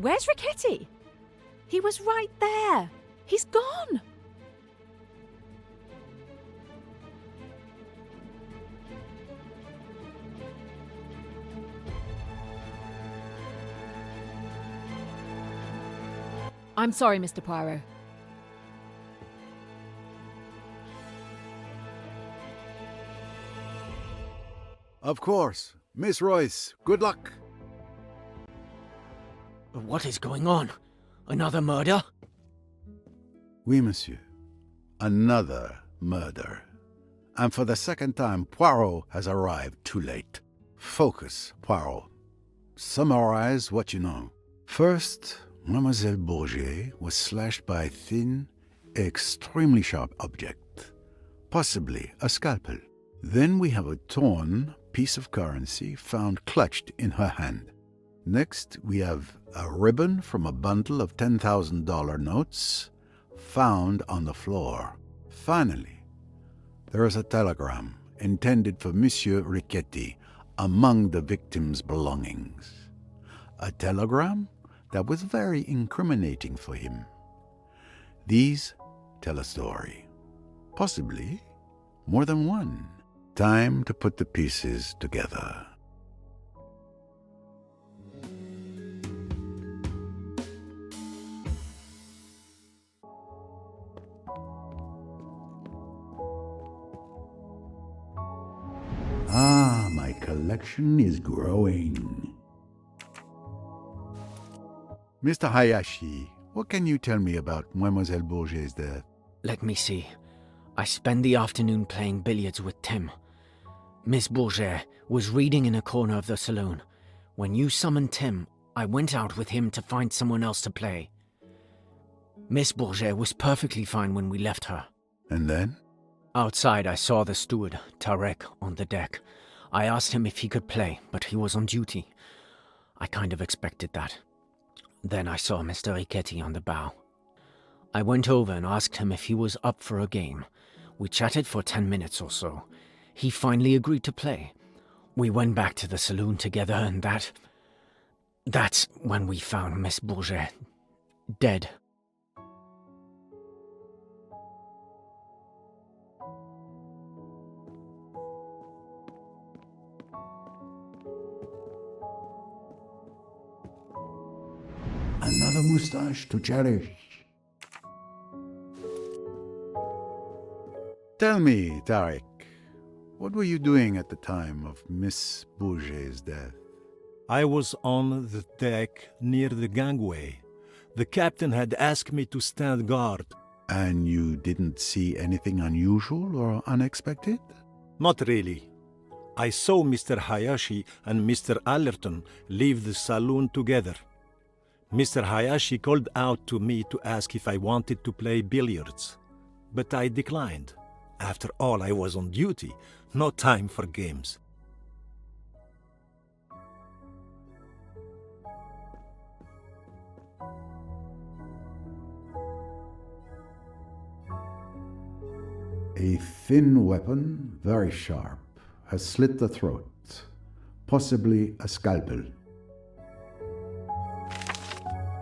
Where's Riquetti? He was right there. He's gone. I'm sorry, Mr. Poirot. Of course. Miss Royce, good luck. What is going on? Another murder? Oui, monsieur. Another murder. And for the second time, Poirot has arrived too late. Focus, Poirot. Summarize what you know. First, Mademoiselle Bourget was slashed by a thin, extremely sharp object. Possibly a scalpel. Then we have a torn piece of currency found clutched in her hand. Next, we have a ribbon from a bundle of $10,000 notes found on the floor. Finally, there is a telegram intended for Monsieur Riquetti among the victim's belongings. A telegram that was very incriminating for him. These tell a story. Possibly more than one. Time to put the pieces together. Ah, my collection is growing. Mr. Hayashi, what can you tell me about Mademoiselle Bourget's death? Let me see. I spent the afternoon playing billiards with Tim. Miss Bourget was reading in a corner of the saloon. When you summoned Tim, I went out with him to find someone else to play. Miss Bourget was perfectly fine when we left her. And then? Outside, I saw the steward, Tarek, on the deck. I asked him if he could play, but he was on duty. I kind of expected that. Then I saw Mr. Riquetti on the bow. I went over and asked him if he was up for a game. We chatted for 10 minutes or so. He finally agreed to play. We went back to the saloon together and that's when we found Miss Bourget dead. Another moustache to cherish. Tell me, Tarek, what were you doing at the time of Miss Bourget's death? I was on the deck near the gangway. The captain had asked me to stand guard. And you didn't see anything unusual or unexpected? Not really. I saw Mr. Hayashi and Mr. Allerton leave the saloon together. Mr. Hayashi called out to me to ask if I wanted to play billiards, but I declined. After all, I was on duty, no time for games. A thin weapon, very sharp, has slit the throat, possibly a scalpel.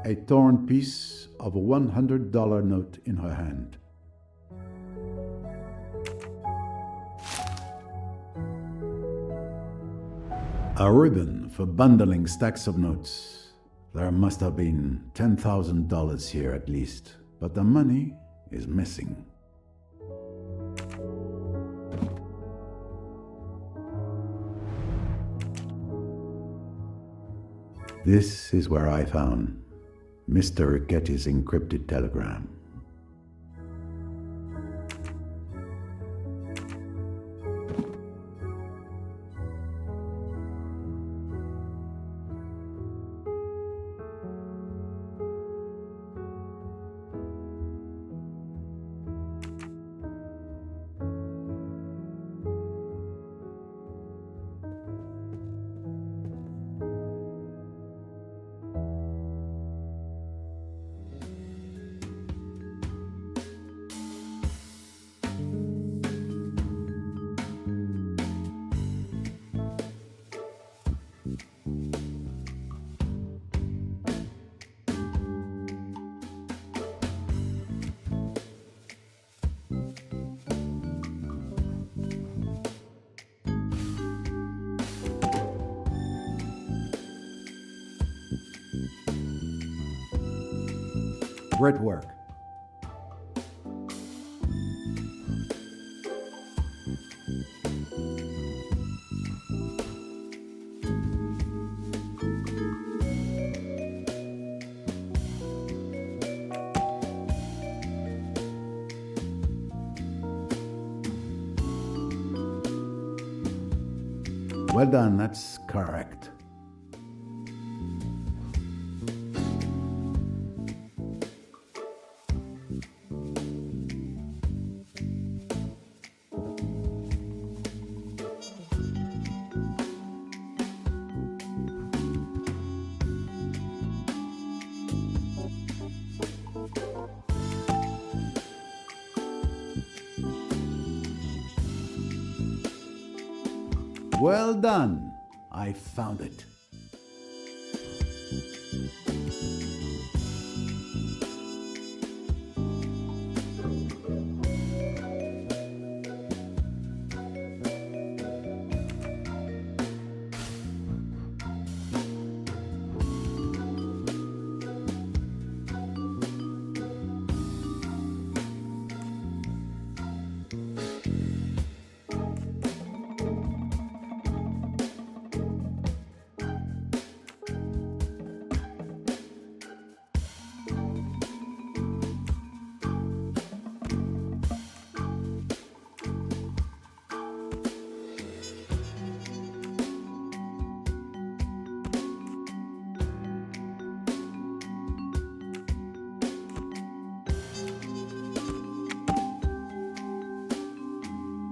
A torn piece of a $100 note in her hand. A ribbon for bundling stacks of notes. There must have been $10,000 here at least, but the money is missing. This is where I found Mr. Riquetti's encrypted telegram. Great work. Well done, that's correct. Well done. I found it.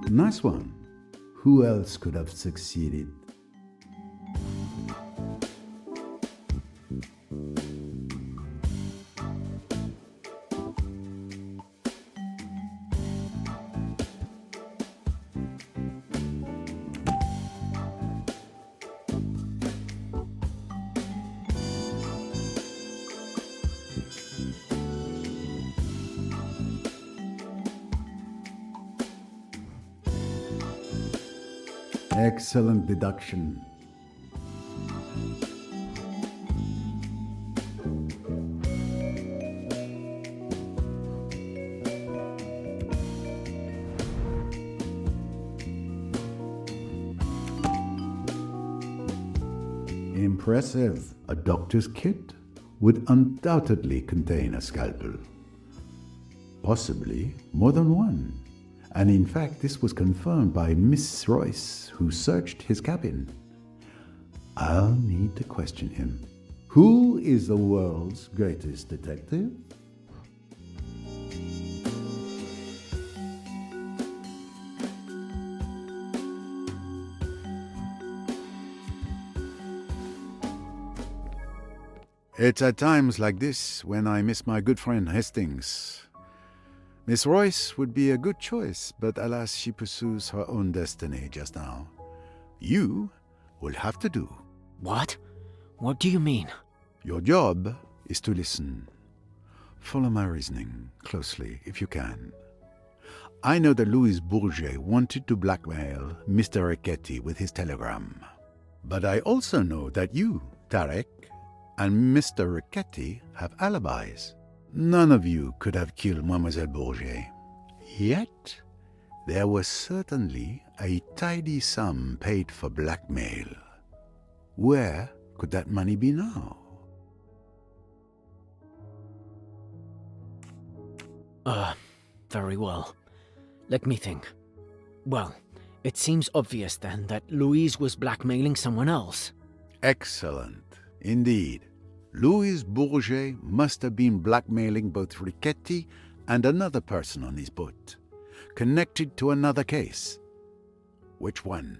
Nice one. Who else could have succeeded? Excellent deduction. Impressive. A doctor's kit would undoubtedly contain a scalpel. Possibly more than one. And in fact, this was confirmed by Miss Royce, who searched his cabin. I'll need to question him. Who is the world's greatest detective? It's at times like this when I miss my good friend Hastings. Miss Royce would be a good choice, but alas, she pursues her own destiny just now. You will have to do. What? What do you mean? Your job is to listen. Follow my reasoning closely, if you can. I know that Louis Bourget wanted to blackmail Mr. Riquetti with his telegram. But I also know that you, Tarek, and Mr. Riquetti have alibis. None of you could have killed Mademoiselle Bourget. Yet, there was certainly a tidy sum paid for blackmail. Where could that money be now? Very well. Let me think. Well, it seems obvious then that Louise was blackmailing someone else. Excellent. Indeed. Louis Bourget must have been blackmailing both Riquetti and another person on his boat, connected to another case. Which one?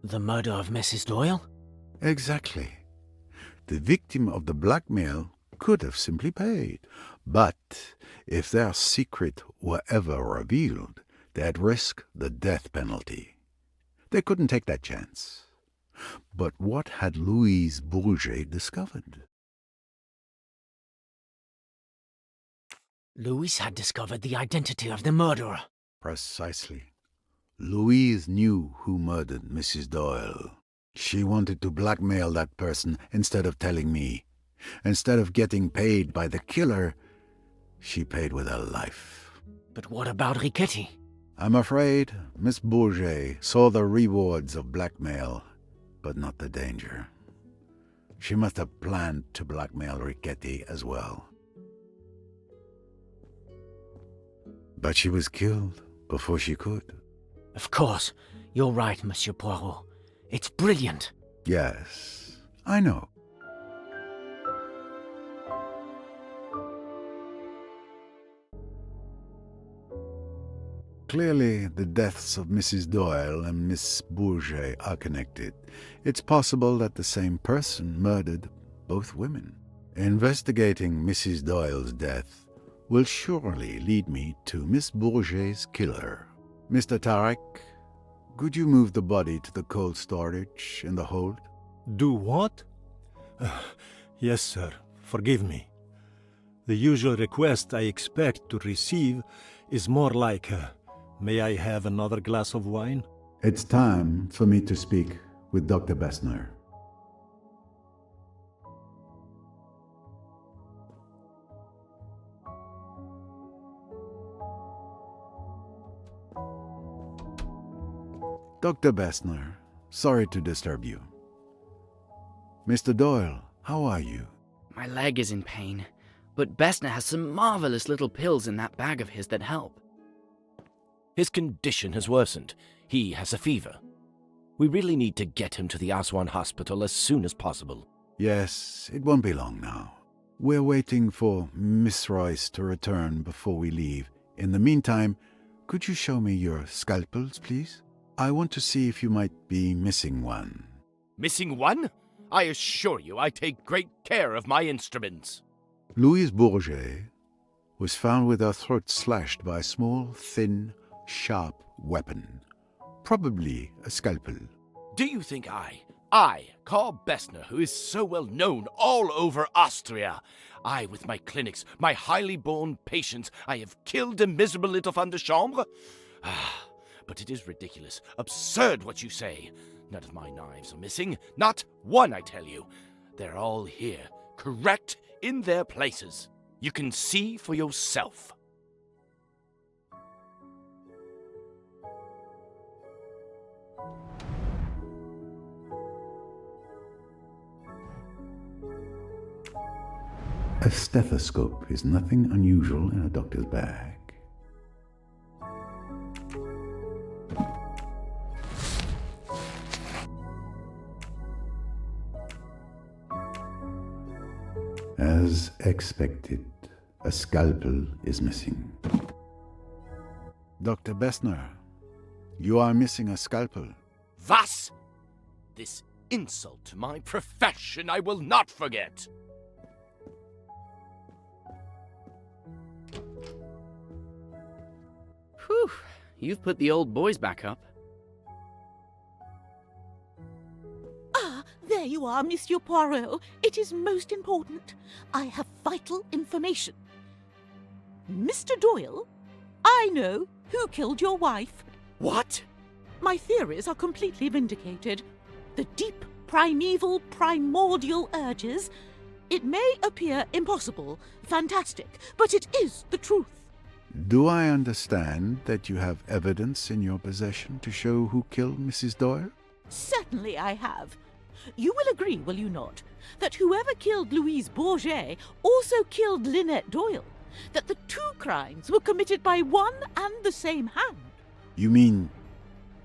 The murder of Mrs. Doyle? Exactly. The victim of the blackmail could have simply paid. But if their secret were ever revealed, they'd risk the death penalty. They couldn't take that chance. But what had Louise Bourget discovered? Louise had discovered the identity of the murderer. Precisely. Louise knew who murdered Mrs. Doyle. She wanted to blackmail that person instead of telling me. Instead of getting paid by the killer, she paid with her life. But what about Riquetti? I'm afraid Miss Bourget saw the rewards of blackmail, but not the danger. She must have planned to blackmail Riquetti as well. But she was killed before she could. Of course. You're right, Monsieur Poirot. It's brilliant. Yes, I know. Clearly, the deaths of Mrs. Doyle and Miss Bourget are connected. It's possible that the same person murdered both women. Investigating Mrs. Doyle's death will surely lead me to Miss Bourget's killer. Mr. Tarek, could you move the body to the cold storage in the hold? Do what? Yes, sir. Forgive me. The usual request I expect to receive is more like, may I have another glass of wine? It's time for me to speak with Dr. Bessner. Dr. Bessner, sorry to disturb you. Mr. Doyle, how are you? My leg is in pain, but Bessner has some marvelous little pills in that bag of his that help. His condition has worsened. He has a fever. We really need to get him to the Aswan hospital as soon as possible. Yes, it won't be long now. We're waiting for Miss Royce to return before we leave. In the meantime, could you show me your scalpels, please? I want to see if you might be missing one. Missing one? I assure you I take great care of my instruments. Louise Bourget was found with her throat slashed by a small, thin, sharp weapon. Probably a scalpel. Do you think I, Carl Bessner, who is so well known all over Austria, I with my clinics, my highly born patients, I have killed a miserable little femme de chambre? But it is ridiculous, absurd what you say. None of my knives are missing. Not one, I tell you. They're all here, correct in their places. You can see for yourself. A stethoscope is nothing unusual in a doctor's bag. As expected, a scalpel is missing. Dr. Bessner, you are missing a scalpel. Was? This insult to my profession I will not forget. Whew, you've put the old boys back up. Ah, there you are, Monsieur Poirot. It is most important. I have vital information. Mr. Doyle, I know who killed your wife. What? My theories are completely vindicated. The deep, primeval, primordial urges. It may appear impossible, fantastic, but it is the truth. Do I understand that you have evidence in your possession to show who killed Mrs. Doyle? Certainly I have. You will agree, will you not, that whoever killed Louise Bourget also killed Lynette Doyle? That the two crimes were committed by one and the same hand? You mean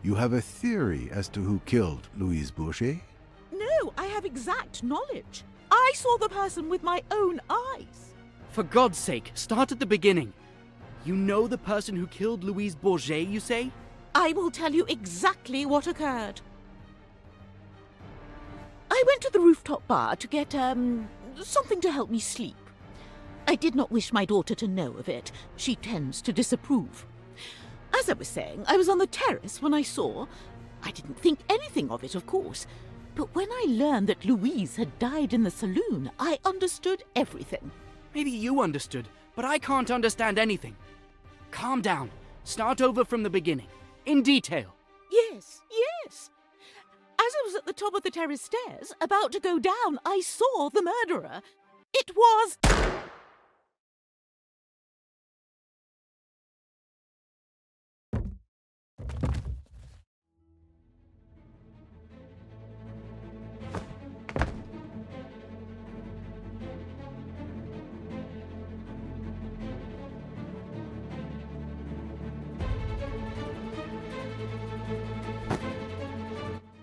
you have a theory as to who killed Louise Bourget? No, I have exact knowledge. I saw the person with my own eyes. For God's sake, start at the beginning. You know the person who killed Louise Bourget, you say? I will tell you exactly what occurred. I went to the rooftop bar to get, something to help me sleep. I did not wish my daughter to know of it. She tends to disapprove. As I was saying, I was on the terrace when I saw... I didn't think anything of it, of course. But when I learned that Louise had died in the saloon, I understood everything. Maybe you understood, but I can't understand anything. Calm down. Start over from the beginning. In detail. Yes, yes. As I was at the top of the terrace stairs, about to go down, I saw the murderer. It was...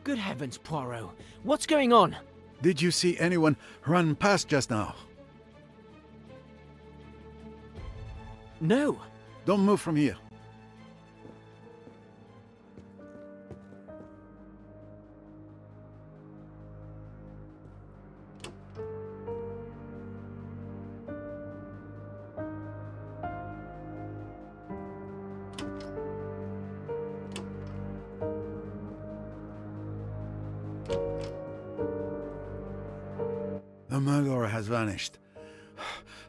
Good heavens, Poirot. What's going on? Did you see anyone run past just now? No. Don't move from here. The murderer has vanished.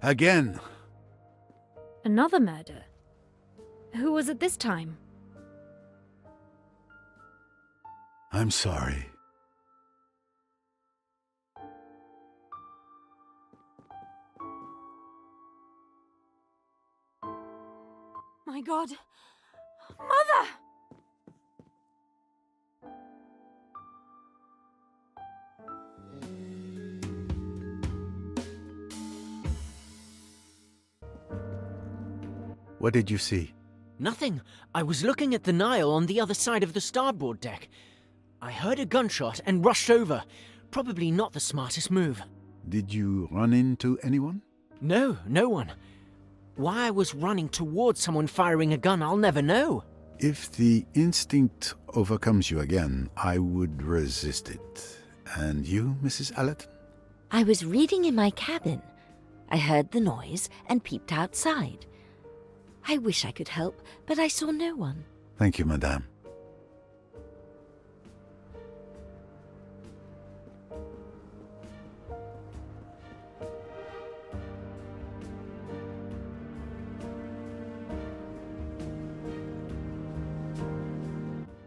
Again. Another murder? Who was it this time? I'm sorry. My God. Mother! What did you see? Nothing. I was looking at the Nile on the other side of the starboard deck. I heard a gunshot and rushed over. Probably not the smartest move. Did you run into anyone? No, no one. Why I was running towards someone firing a gun, I'll never know. If the instinct overcomes you again, I would resist it. And you, Mrs. Allerton? I was reading in my cabin. I heard the noise and peeped outside. I wish I could help, but I saw no one. Thank you, madame.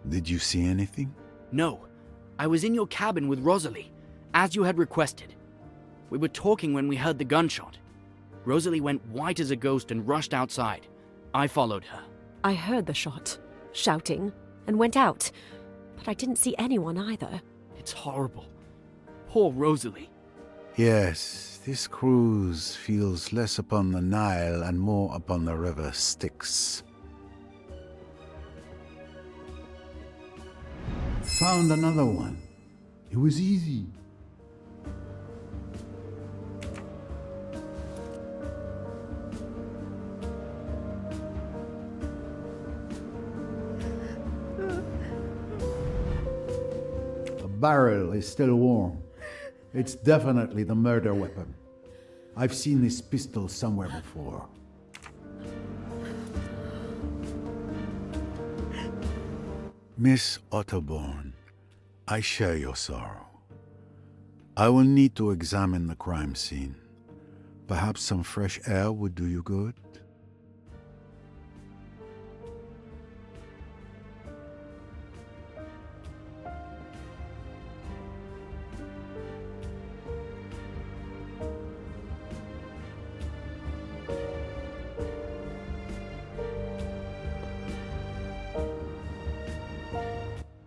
Did you see anything? No. I was in your cabin with Rosalie, as you had requested. We were talking when we heard the gunshot. Rosalie went white as a ghost and rushed outside. I followed her. I heard the shot, shouting, and went out, but I didn't see anyone either. It's horrible. Poor Rosalie. Yes, this cruise feels less upon the Nile and more upon the river Styx. Found another one. It was easy. The barrel is still warm. It's definitely the murder weapon. I've seen this pistol somewhere before. Miss Otterborn, I share your sorrow. I will need to examine the crime scene. Perhaps some fresh air would do you good?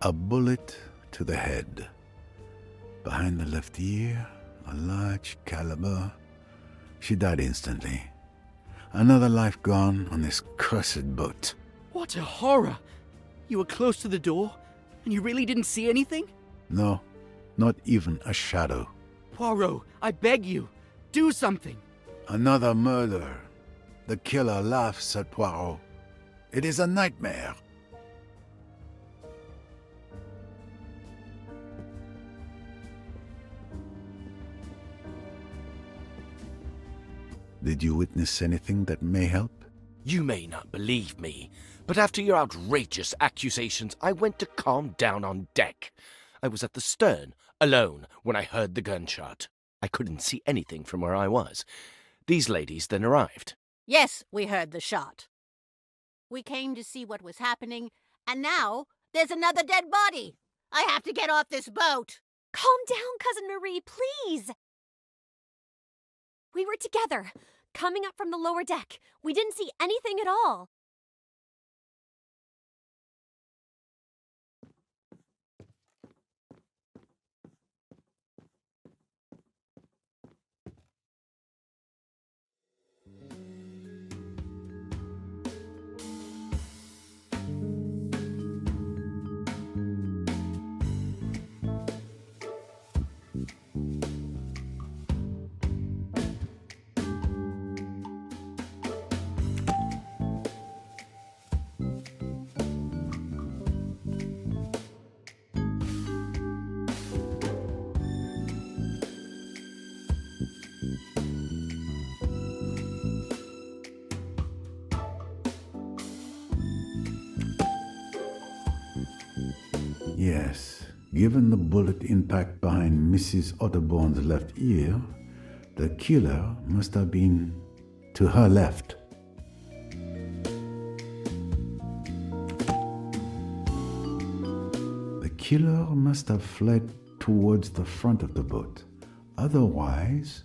A bullet to the head. Behind the left ear, a large caliber. She died instantly. Another life gone on this cursed boat. What a horror! You were close to the door, and you really didn't see anything? No, not even a shadow. Poirot, I beg you, do something! Another murder. The killer laughs at Poirot. It is a nightmare. Did you witness anything that may help? You may not believe me, but after your outrageous accusations, I went to calm down on deck. I was at the stern, alone, when I heard the gunshot. I couldn't see anything from where I was. These ladies then arrived. Yes, we heard the shot. We came to see what was happening, And now, there's another dead body. I have to get off this boat. Calm down, Cousin Marie, please. We were together, coming up from the lower deck. We didn't see anything at all. Yes, given the bullet impact behind Mrs. Otterbourne's left ear, the killer must have been to her left. The killer must have fled towards the front of the boat. Otherwise,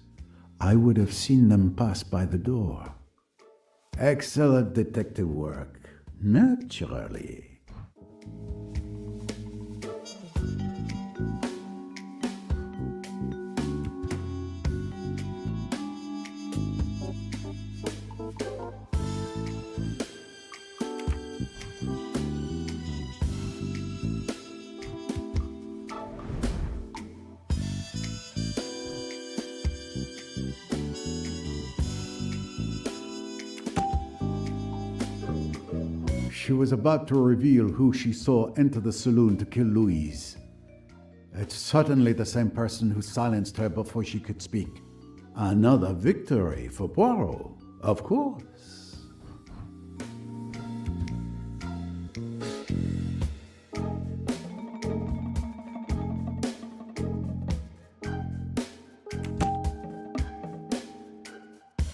I would have seen them pass by the door. Excellent detective work, naturally. She was about to reveal who she saw enter the saloon to kill Louise. It's certainly the same person who silenced her before she could speak. Another victory for Poirot, of course.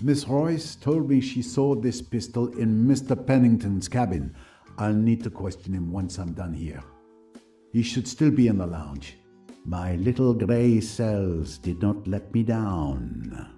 Miss Royce told me she saw this pistol in Mr. Pennington's cabin. I'll need to question him once I'm done here. He should still be in the lounge. My little grey cells did not let me down.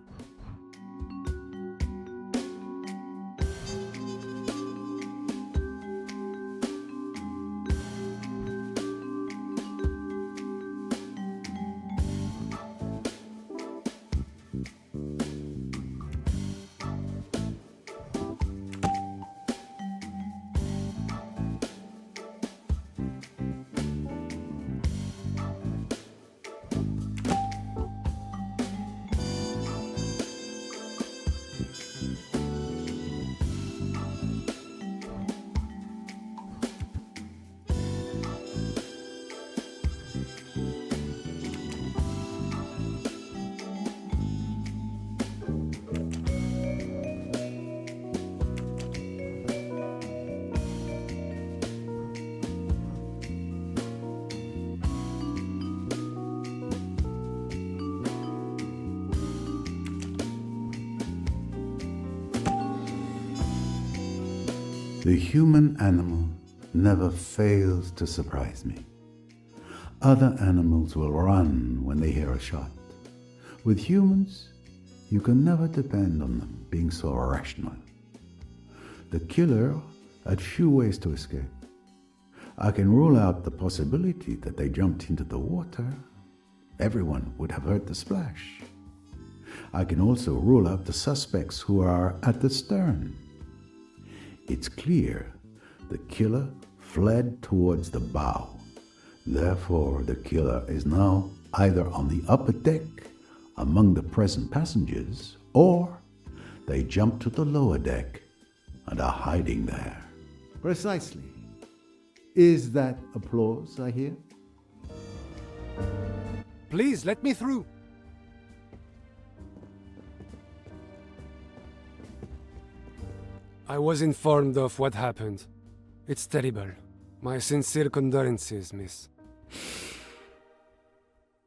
The human animal never fails to surprise me. Other animals will run when they hear a shot. With humans, you can never depend on them being so rational. The killer had few ways to escape. I can rule out the possibility that they jumped into the water. Everyone would have heard the splash. I can also rule out the suspects who are at the stern. It's clear the killer fled towards the bow. Therefore, the killer is now either on the upper deck among the present passengers, or they jumped to the lower deck and are hiding there. Precisely. Is that applause I hear? Please, let me through. I was informed of what happened. It's terrible. My sincere condolences, miss.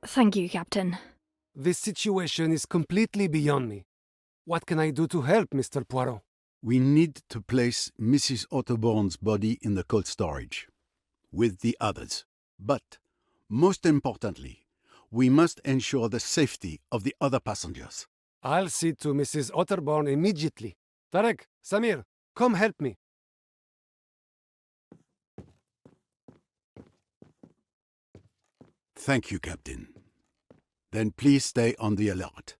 Thank you, Captain. This situation is completely beyond me. What can I do to help, Mr. Poirot? We need to place Mrs. Otterbourne's body in the cold storage. with the others. But, most importantly, we must ensure the safety of the other passengers. I'll see to Mrs. Otterborn immediately. Tarek, Samir, come help me. Thank you, Captain. Then please stay on the alert.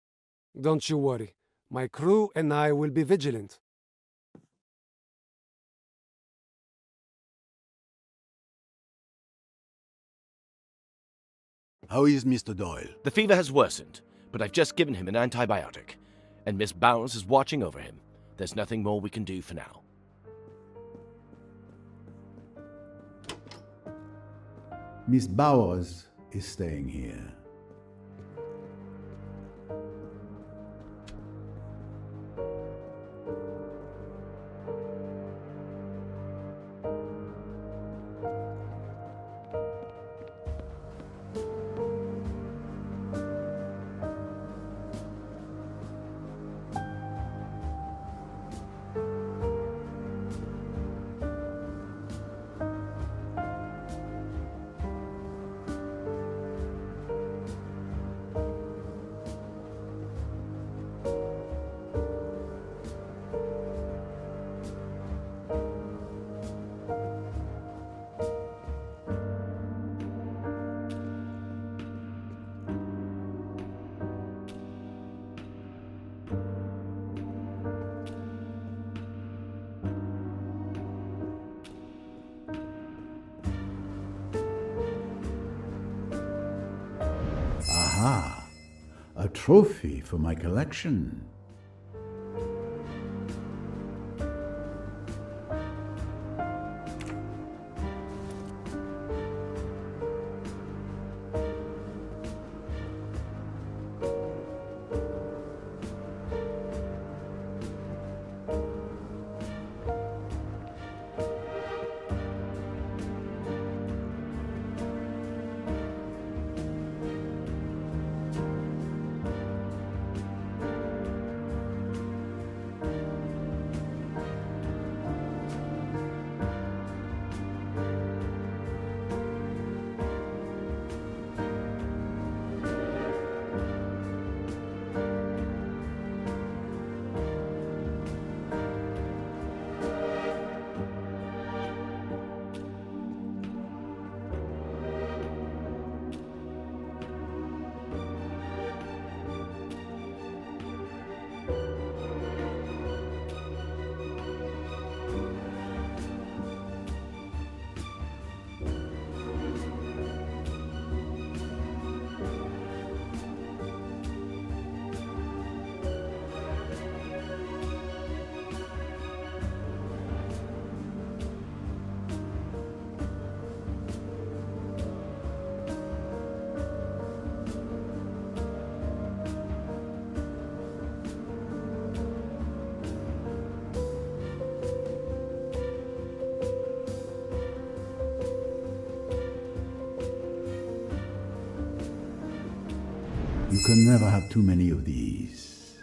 Don't you worry. My crew and I will be vigilant. How is Mr. Doyle? The fever has worsened, but I've just given him an antibiotic, and Miss Bowers is watching over him. There's nothing more we can do for now. Miss Bowers is staying here. Aha! A trophy for my collection. You can never have too many of these.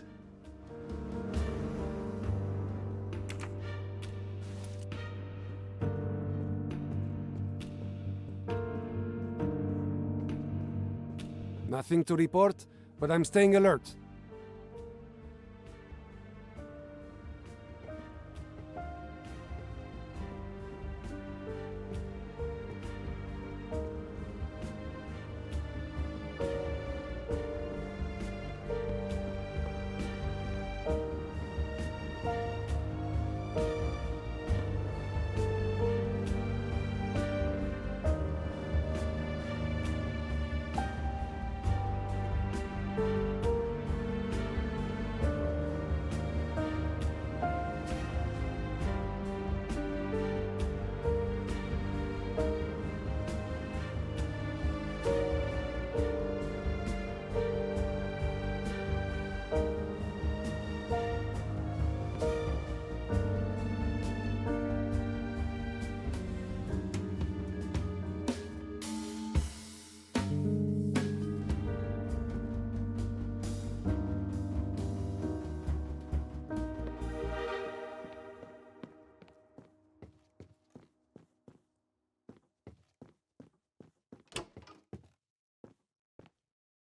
Nothing to report, but I'm staying alert.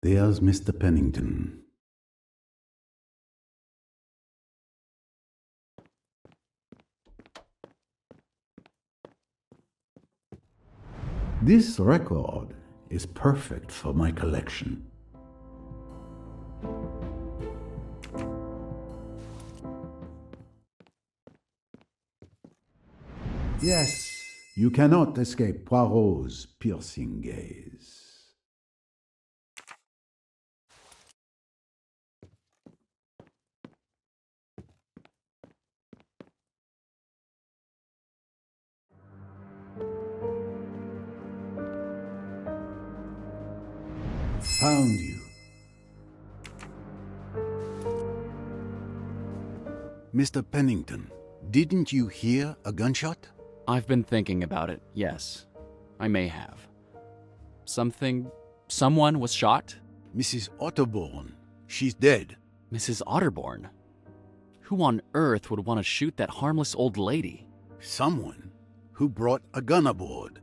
There's Mr. Pennington. This record is perfect for my collection. Yes, you cannot escape Poirot's piercing gaze. Found you. Mr. Pennington, didn't you hear a gunshot? I've been thinking about it, yes. I may have. Someone was shot? Mrs. Otterbourne. She's dead. Mrs. Otterbourne? Who on earth would want to shoot that harmless old lady? Someone who brought a gun aboard.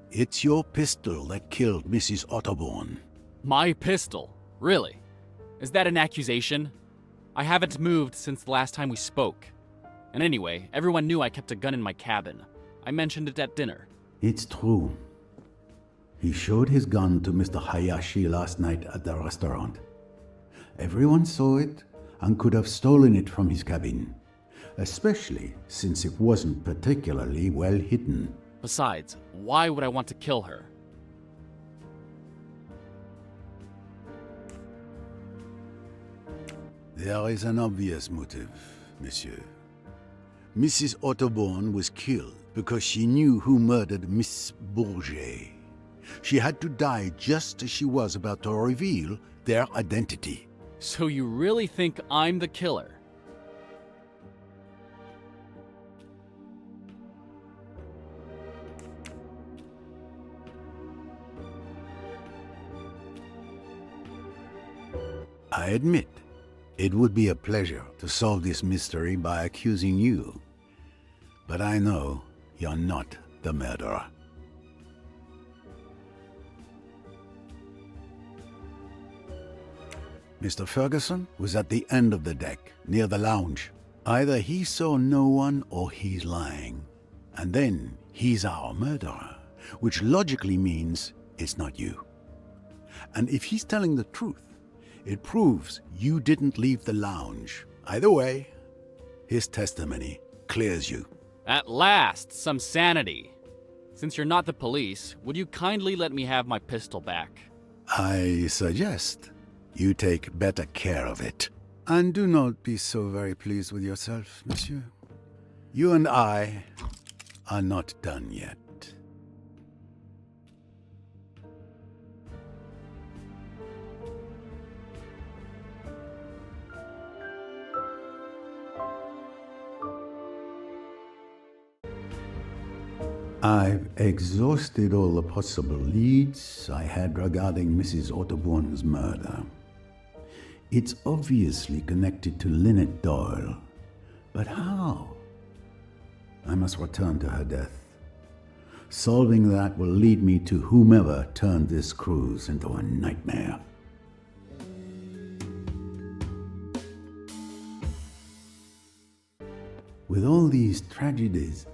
It's your pistol that killed Mrs. Otterbourne. My pistol? Really? Is that an accusation? I haven't moved since the last time we spoke. And anyway, everyone knew I kept a gun in my cabin. I mentioned it at dinner. It's true. He showed his gun to Mr. Hayashi last night at the restaurant. Everyone saw it and could have stolen it from his cabin, especially since it wasn't particularly well hidden. Besides, why would I want to kill her? There is an obvious motive, monsieur. Mrs. Otterbourne was killed because she knew who murdered Miss Bourget. She had to die just as she was about to reveal their identity. So you really think I'm the killer? I admit, it would be a pleasure to solve this mystery by accusing you. But I know you're not the murderer. Mr. Ferguson was at the end of the deck, near the lounge. Either he saw no one or he's lying. And then he's our murderer, which logically means it's not you. And if he's telling the truth, it proves you didn't leave the lounge. Either way, his testimony clears you. At last, some sanity. Since you're not the police, would you kindly let me have my pistol back? I suggest you take better care of it. And do not be so very pleased with yourself, monsieur. You and I are not done yet. I've exhausted all the possible leads I had regarding Mrs. Otterbourne's murder. It's obviously connected to Lynette Doyle. But how? I must return to her death. Solving that will lead me to whomever turned this cruise into a nightmare. With all these tragedies,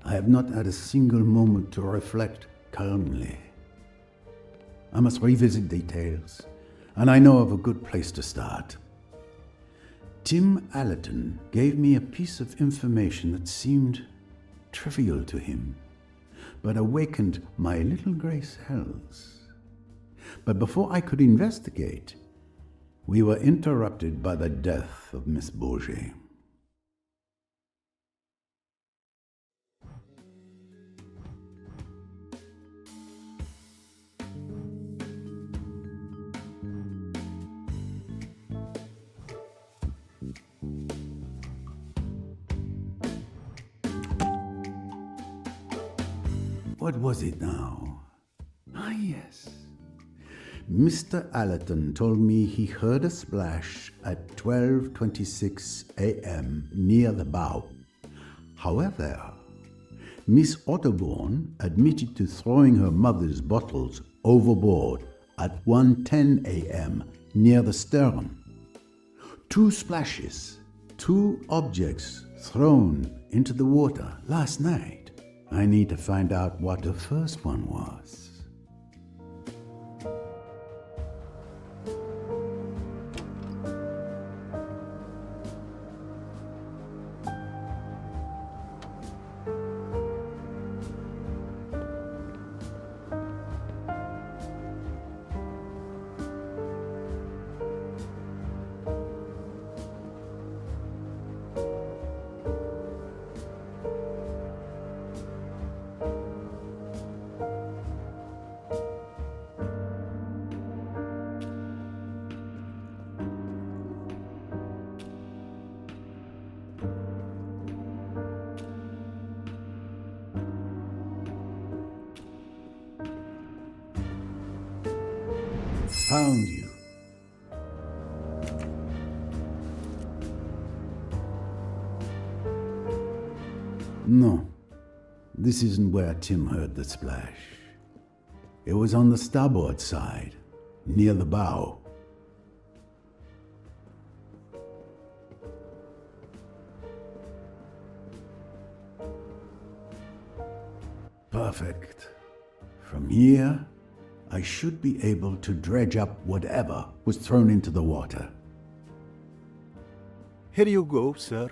I have not had a single moment to reflect calmly. I must revisit details, and I know of a good place to start. Tim Allerton gave me a piece of information that seemed trivial to him, but awakened my little grey cells. But before I could investigate, we were interrupted by the death of Miss Bourget. What was it now? Ah, yes. Mr. Allerton told me he heard a splash at 12:26 a.m. near the bow. However, Miss Otterbourne admitted to throwing her mother's bottles overboard at 1:10 a.m. near the stern. 2 splashes, 2 objects thrown into the water last night. I need to find out what the first one was. Found you. No, this isn't where Tim heard the splash. It was on the starboard side, near the bow. Perfect. From here, I should be able to dredge up whatever was thrown into the water. Here you go, sir.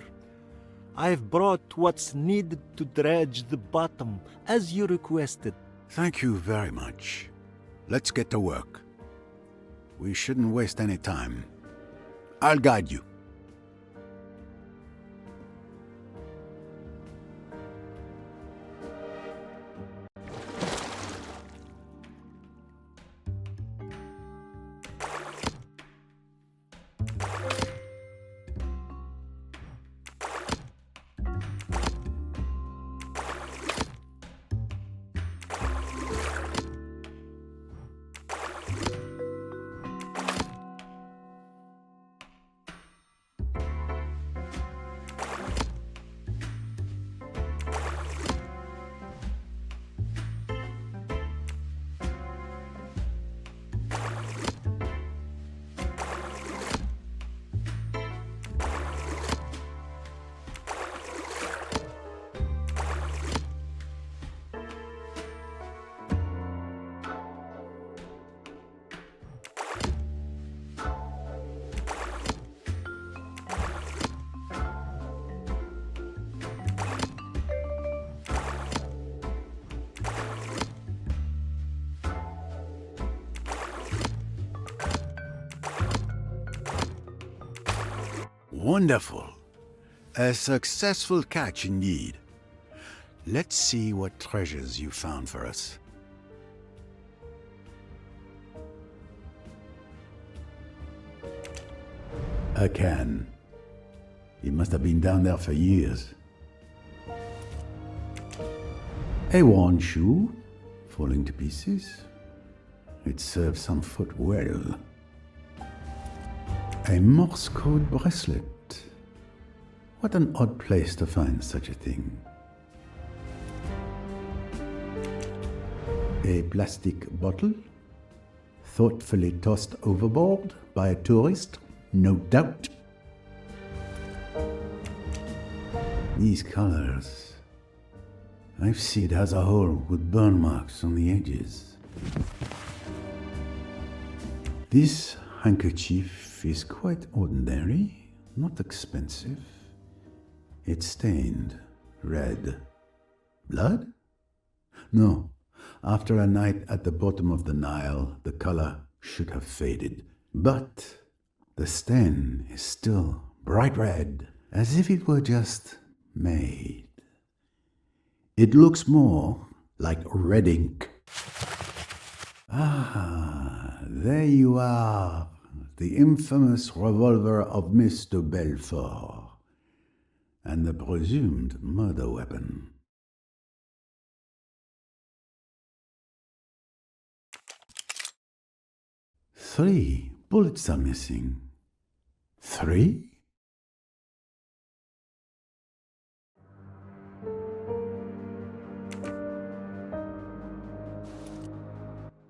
I've brought what's needed to dredge the bottom, as you requested. Thank you very much. Let's get to work. We shouldn't waste any time. I'll guide you. Wonderful. A successful catch indeed. Let's see what treasures you found for us. A can. It must have been down there for years. A worn shoe, falling to pieces. It serves some foot well. A Morse code bracelet. What an odd place to find such a thing. A plastic bottle, thoughtfully tossed overboard by a tourist, no doubt. These colors. I see it has a hole with burn marks on the edges. This handkerchief is quite ordinary, not expensive. It's stained red. Blood? No. After a night at the bottom of the Nile, the color should have faded. But the stain is still bright red, as if it were just made. It looks more like red ink. Ah, there you are, the infamous revolver of Mr. Belfort, and the presumed murder weapon. Three bullets are missing. 3?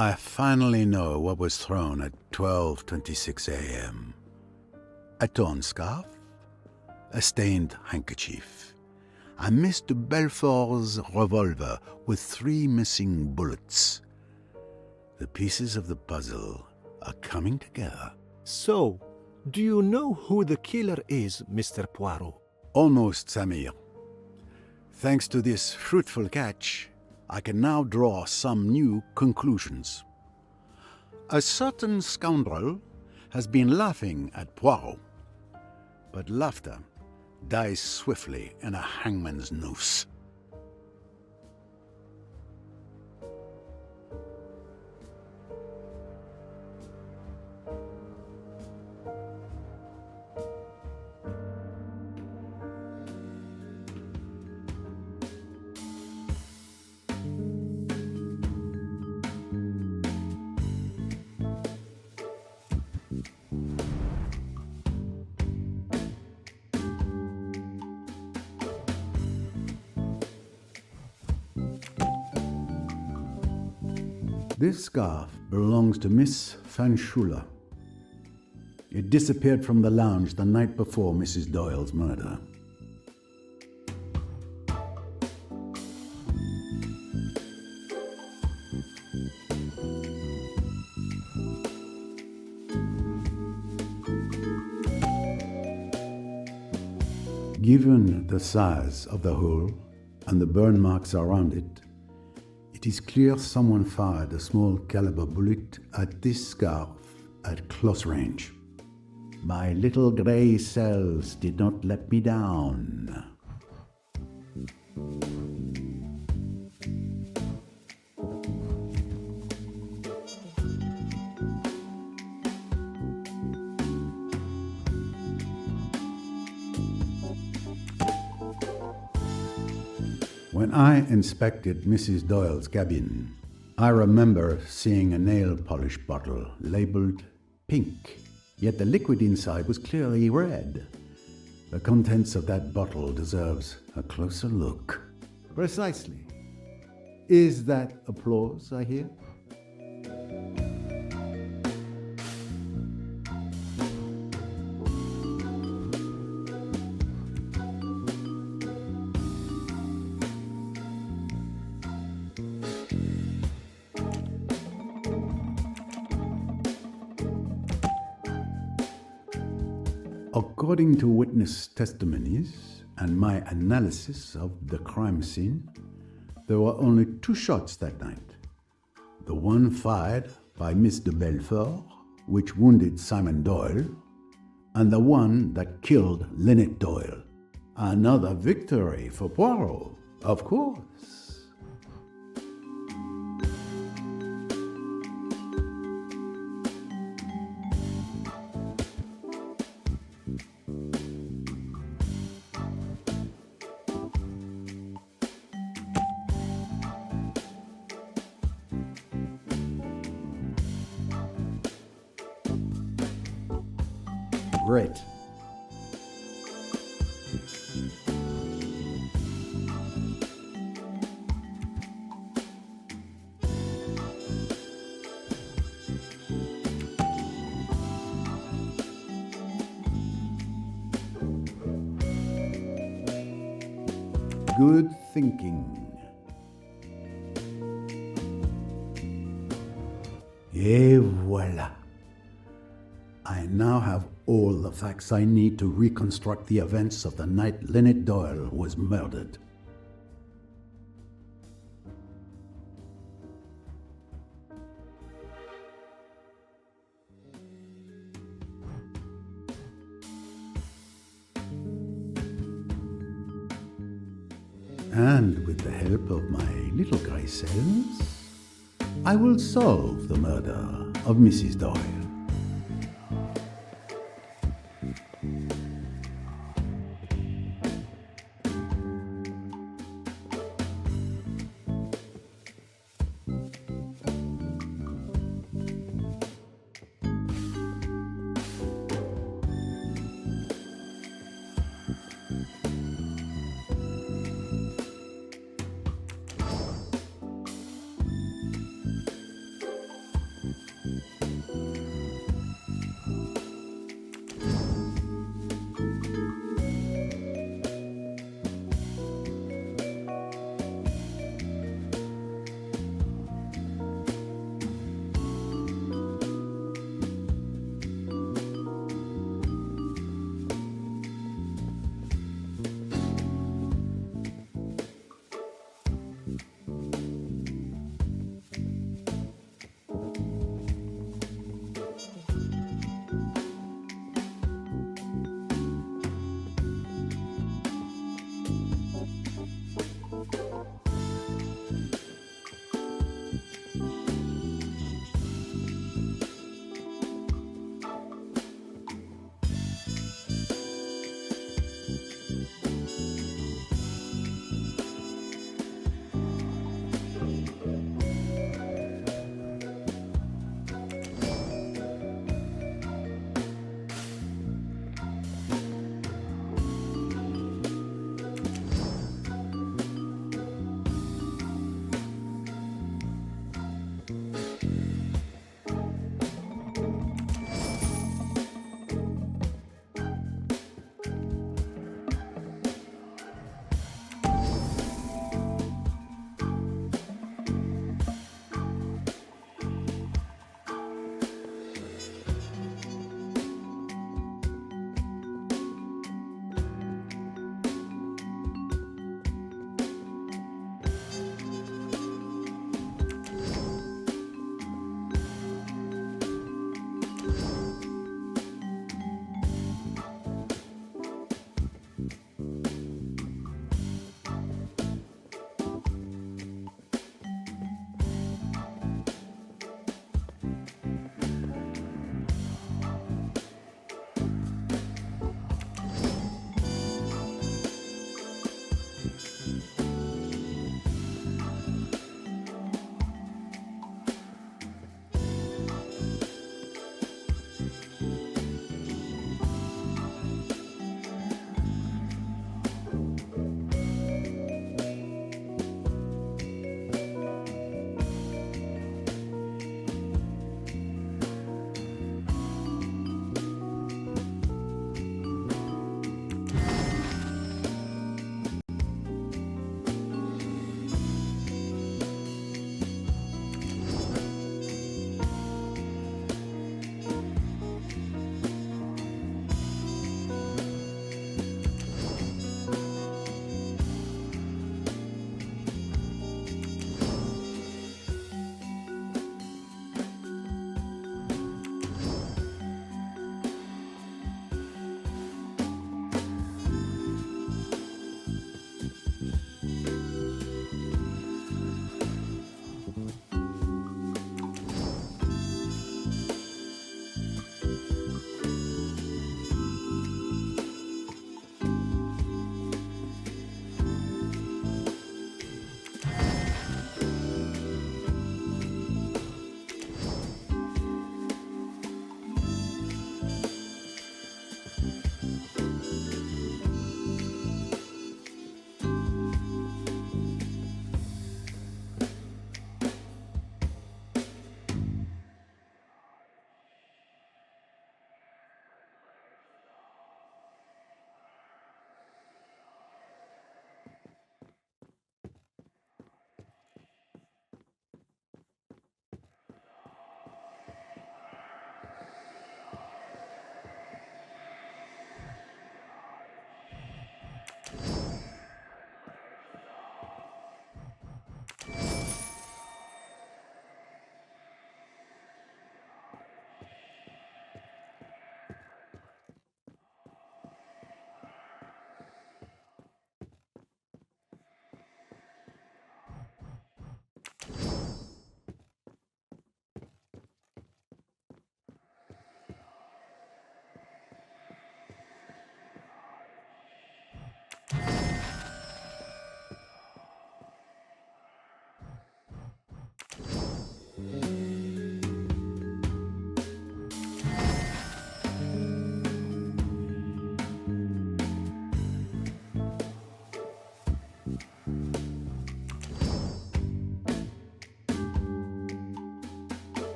I finally know what was thrown at 12:26 a.m. A torn scarf, a stained handkerchief, and Mr. Belfort's revolver with 3 missing bullets. The pieces of the puzzle are coming together. So, do you know who the killer is, Mr. Poirot? Almost, Samir. Thanks to this fruitful catch, I can now draw some new conclusions. A certain scoundrel has been laughing at Poirot, but laughter dies swiftly in a hangman's noose. This scarf belongs to Miss Fanchula. It disappeared from the lounge the night before Mrs. Doyle's murder. Given the size of the hole and the burn marks around it, it is clear someone fired a small caliber bullet at this scarf at close range. My little grey cells did not let me down. When I inspected Mrs. Doyle's cabin, I remember seeing a nail polish bottle labeled pink, yet the liquid inside was clearly red. The contents of that bottle deserves a closer look. Precisely. Is that applause I hear? According to witness testimonies and my analysis of the crime scene, there were only 2 shots that night. The one fired by Miss de Belfort, which wounded Simon Doyle, and the one that killed Lynette Doyle. Another victory for Poirot, of course. Great. Good thinking. Et voilà. I now have all the facts I need to reconstruct the events of the night Lynette Doyle was murdered. And with the help of my little grey cells, I will solve the murder of Mrs. Doyle.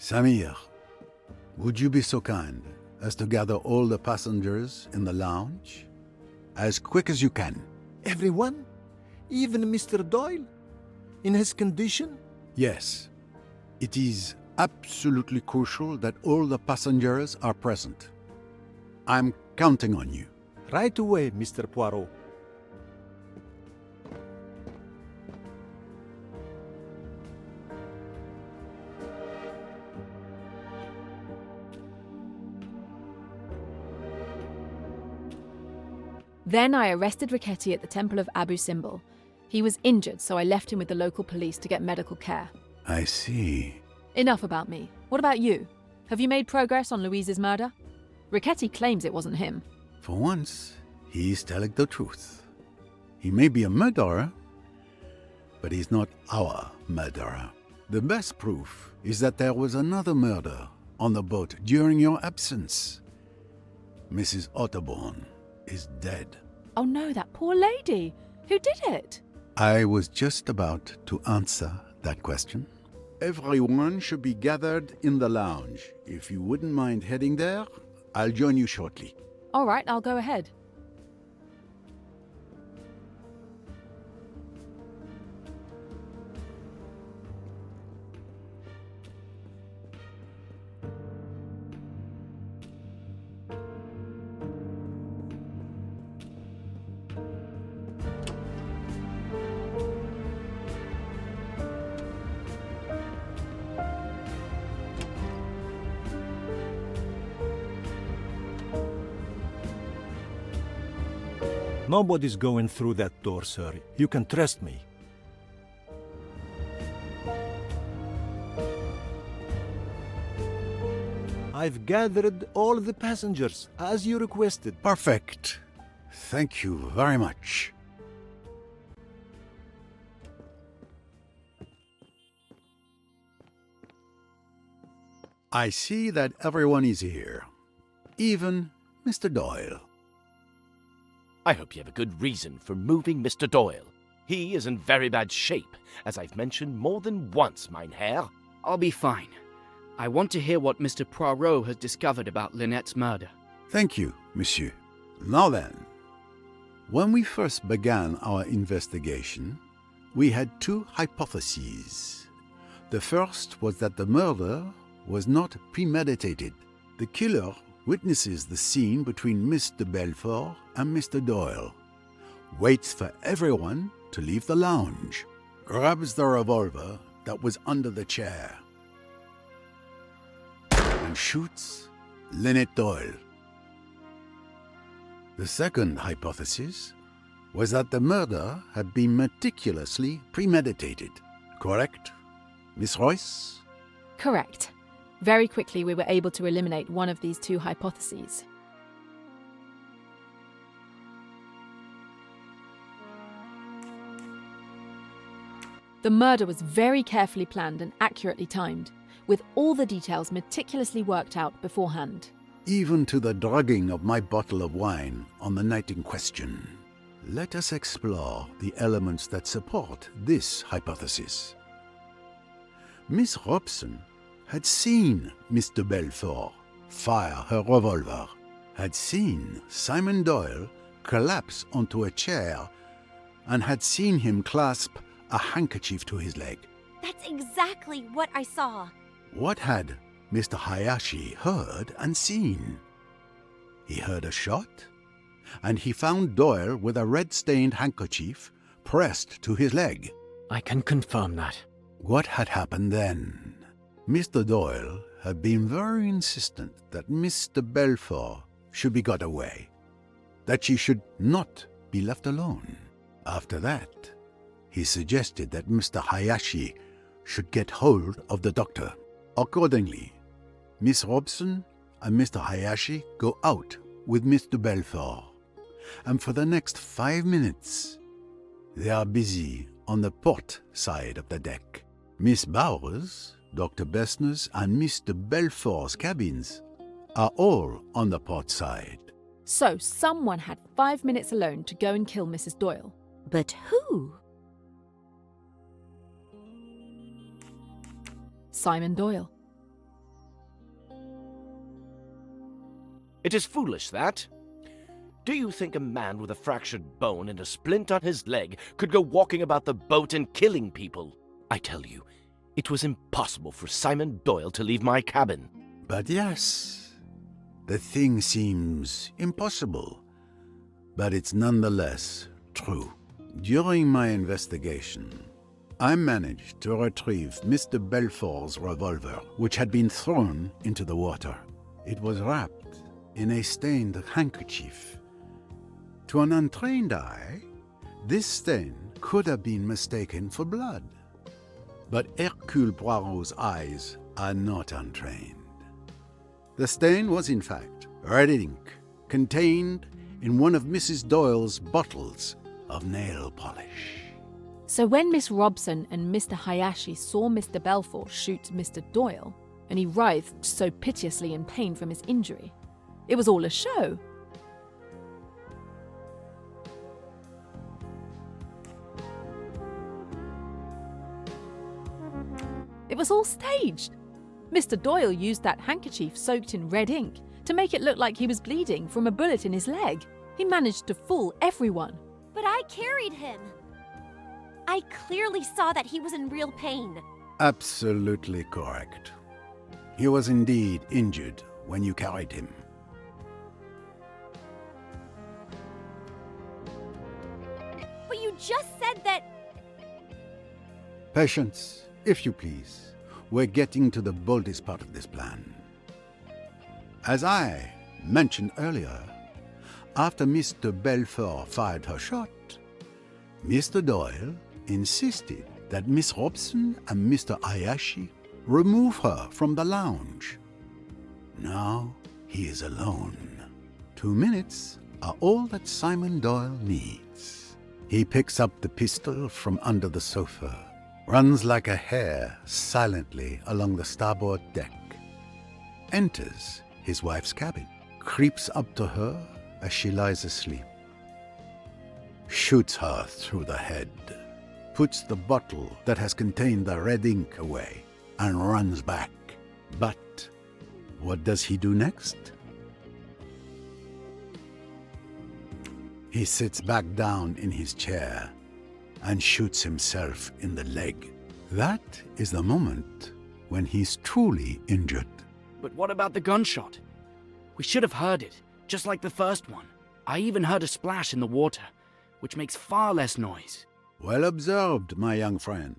Samir, would you be so kind as to gather all the passengers in the lounge? As quick as you can. Everyone? Even Mr. Doyle? In his condition? Yes. It is absolutely crucial that all the passengers are present. I'm counting on you. Right away, Mr. Poirot. Then I arrested Riquetti at the Temple of Abu Simbel. He was injured, so I left him with the local police to get medical care. I see. Enough about me. What about you? Have you made progress on Louise's murder? Riquetti claims it wasn't him. For once, he's telling the truth. He may be a murderer, but he's not our murderer. The best proof is that there was another murder on the boat during your absence. Mrs. Otterborn is dead. Oh no, that poor lady. Who did it? I was just about to answer that question. Everyone should be gathered in the lounge. If you wouldn't mind heading there, I'll join you shortly. All right, I'll go ahead. Nobody's going through that door, sir. You can trust me. I've gathered all the passengers, as you requested. Perfect. Thank you very much. I see that everyone is here. Even Mr. Doyle. I hope you have a good reason for moving Mr. Doyle. He is in very bad shape, as I've mentioned more than once, mein Herr. I'll be fine. I want to hear what Mr. Poirot has discovered about Lynette's murder. Thank you, monsieur. Now then, when we first began our investigation, we had two hypotheses. The first was that the murder was not premeditated. The killer witnesses the scene between Mr. Belfort and Mr. Doyle, waits for everyone to leave the lounge, grabs the revolver that was under the chair, and shoots Lynette Doyle. The second hypothesis was that the murder had been meticulously premeditated. Correct, Miss Royce? Correct. Very quickly, we were able to eliminate one of these two hypotheses. The murder was very carefully planned and accurately timed, with all the details meticulously worked out beforehand. Even to the drugging of my bottle of wine on the night in question. Let us explore the elements that support this hypothesis. Miss Robson had seen Mr. Belfort fire her revolver, had seen Simon Doyle collapse onto a chair, and had seen him clasp a handkerchief to his leg. That's exactly what I saw. What had Mr. Hayashi heard and seen? He heard a shot, and he found Doyle with a red-stained handkerchief pressed to his leg. I can confirm that. What had happened then? Mr. Doyle had been very insistent that Mr. Belfort should be got away, that she should not be left alone. After that, he suggested that Mr. Hayashi should get hold of the doctor. Accordingly, Miss Robson and Mr. Hayashi go out with Mr. Belfort, and for the next 5 minutes, they are busy on the port side of the deck. Miss Bowers, Dr. Bessner's, and Mr. Belfort's cabins are all on the port side. So someone had 5 minutes alone to go and kill Mrs. Doyle. But who? Simon Doyle. It is foolish, that. Do you think a man with a fractured bone and a splint on his leg could go walking about the boat and killing people? I tell you, it was impossible for Simon Doyle to leave my cabin. But yes, the thing seems impossible, but it's nonetheless true. During my investigation, I managed to retrieve Mr. Belfort's revolver, which had been thrown into the water. It was wrapped in a stained handkerchief. To an untrained eye, this stain could have been mistaken for blood. But Hercule Poirot's eyes are not untrained. The stain was, in fact, red ink contained in one of Mrs. Doyle's bottles of nail polish. So when Miss Robson and Mr. Hayashi saw Mr. Belfort shoot Mr. Doyle, and he writhed so piteously in pain from his injury, it was all a show. It was all staged. Mr. Doyle used that handkerchief soaked in red ink to make it look like he was bleeding from a bullet in his leg. He managed to fool everyone. But I carried him. I clearly saw that he was in real pain. Absolutely correct. He was indeed injured when you carried him. But you just said that... Patience, if you please. We're getting to the boldest part of this plan. As I mentioned earlier, after Mr. Belfort fired her shot, Mr. Doyle insisted that Miss Robson and Mr. Hayashi remove her from the lounge. Now he is alone. 2 minutes are all that Simon Doyle needs. He picks up the pistol from under the sofa, runs like a hare silently along the starboard deck, enters his wife's cabin, creeps up to her as she lies asleep, shoots her through the head, puts the bottle that has contained the red ink away, and runs back. But what does he do next? He sits back down in his chair and shoots himself in the leg. That is the moment when he's truly injured. But what about the gunshot? We should have heard it, just like the first one. I even heard a splash in the water, which makes far less noise. Well observed, my young friend.